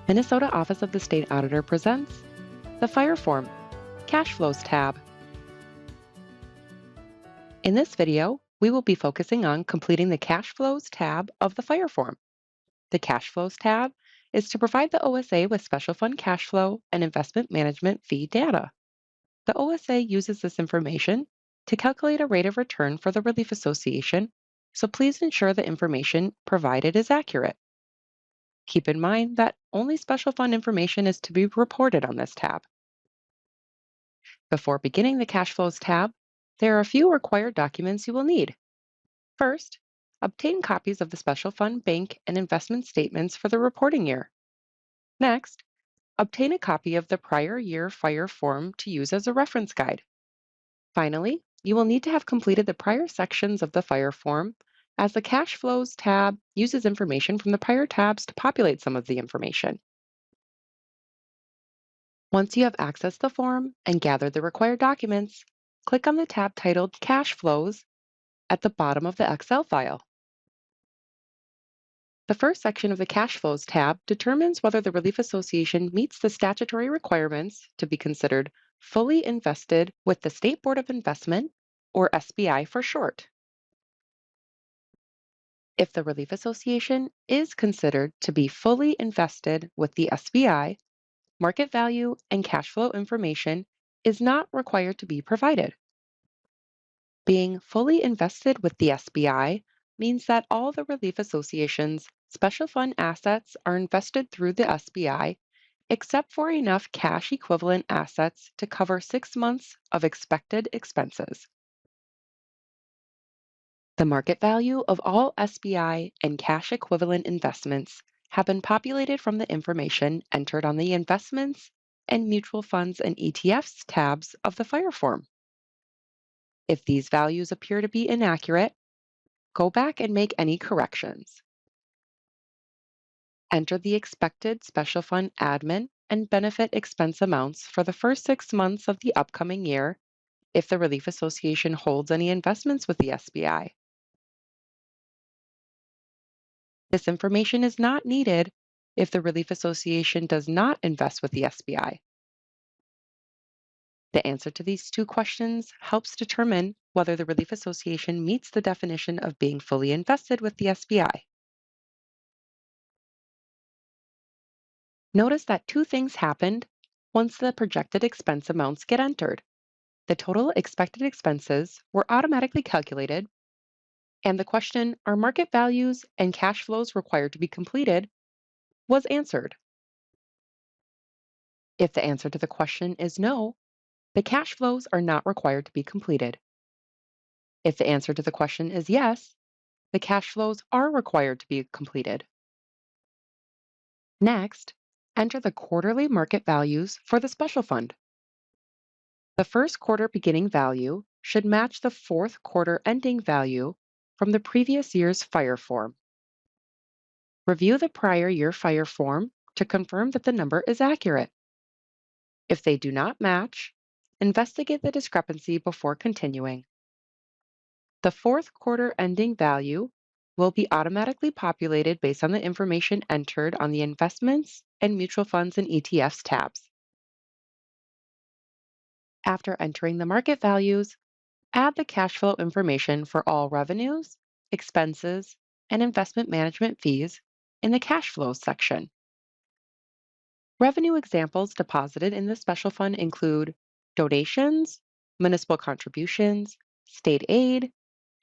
Minnesota Office of the State Auditor presents the Fire Form Cash Flows tab. In this video, we will be focusing on completing the Cash Flows tab of the Fire Form. The Cash Flows tab is to provide the OSA with special fund cash flow and investment management fee data. The OSA uses this information to calculate a rate of return for the Relief Association, so please ensure the information provided is accurate. Keep in mind that only special fund information is to be reported on this tab. Before beginning the Cash Flows tab, there are a few required documents you will need. First, obtain copies of the special fund bank and investment statements for the reporting year. Next, obtain a copy of the prior year Fire Form to use as a reference guide. Finally, you will need to have completed the prior sections of the Fire Form, as the Cash Flows tab uses information from the prior tabs to populate some of the information. Once you have accessed the form and gathered the required documents, click on the tab titled Cash Flows at the bottom of the Excel file. The first section of the Cash Flows tab determines whether the Relief Association meets the statutory requirements to be considered fully invested with the State Board of Investment, or SBI for short. If the Relief Association is considered to be fully invested with the SBI, market value and cash flow information is not required to be provided. Being fully invested with the SBI means that all the Relief Association's special fund assets are invested through the SBI, except for enough cash equivalent assets to cover 6 months of expected expenses. The market value of all SBI and cash equivalent investments have been populated from the information entered on the Investments and Mutual Funds and ETFs tabs of the Fire Form. If these values appear to be inaccurate, go back and make any corrections. Enter the expected special fund admin and benefit expense amounts for the first 6 months of the upcoming year if the Relief Association holds any investments with the SBI. This information is not needed if the Relief Association does not invest with the SBI. The answer to these two questions helps determine whether the Relief Association meets the definition of being fully invested with the SBI. Notice that two things happened once the projected expense amounts get entered. The total expected expenses were automatically calculated, and the question, are market values and cash flows required to be completed, was answered. If the answer to the question is no, the cash flows are not required to be completed. If the answer to the question is yes, the cash flows are required to be completed. Next, enter the quarterly market values for the special fund. The first quarter beginning value should match the fourth quarter ending value from the previous year's Fire Form. Review the prior year Fire Form to confirm that the number is accurate. If they do not match, investigate the discrepancy before continuing. The fourth quarter ending value will be automatically populated based on the information entered on the Investments and Mutual Funds and ETFs tabs. After entering the market values, add the cash flow information for all revenues, expenses, and investment management fees in the cash flows section. Revenue examples deposited in the special fund include donations, municipal contributions, state aid,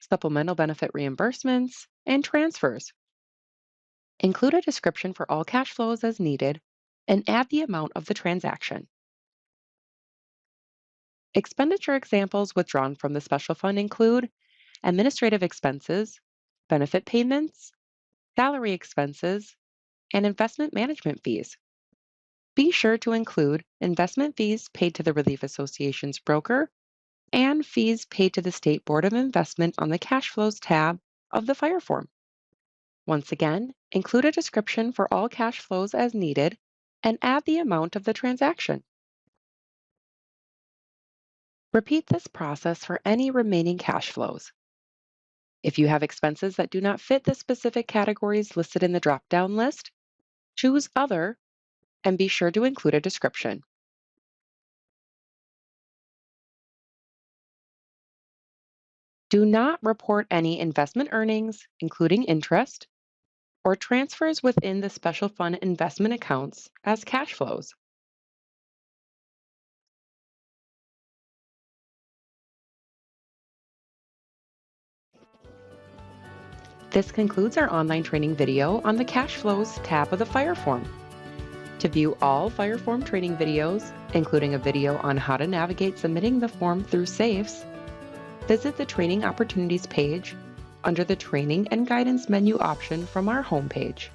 supplemental benefit reimbursements, and transfers. Include a description for all cash flows as needed and add the amount of the transaction. Expenditure examples withdrawn from the special fund include administrative expenses, benefit payments, salary expenses, and investment management fees. Be sure to include investment fees paid to the Relief Association's broker and fees paid to the State Board of Investment on the Cash Flows tab of the Fire Form. Once again, include a description for all cash flows as needed and add the amount of the transaction. Repeat this process for any remaining cash flows. If you have expenses that do not fit the specific categories listed in the drop-down list, choose Other and be sure to include a description. Do not report any investment earnings, including interest, or transfers within the special fund investment accounts as cash flows. This concludes our online training video on the Cash Flows tab of the Fire Form. To view all Fire Form training videos, including a video on how to navigate submitting the form through SAFES, visit the Training Opportunities page under the Training and Guidance menu option from our homepage.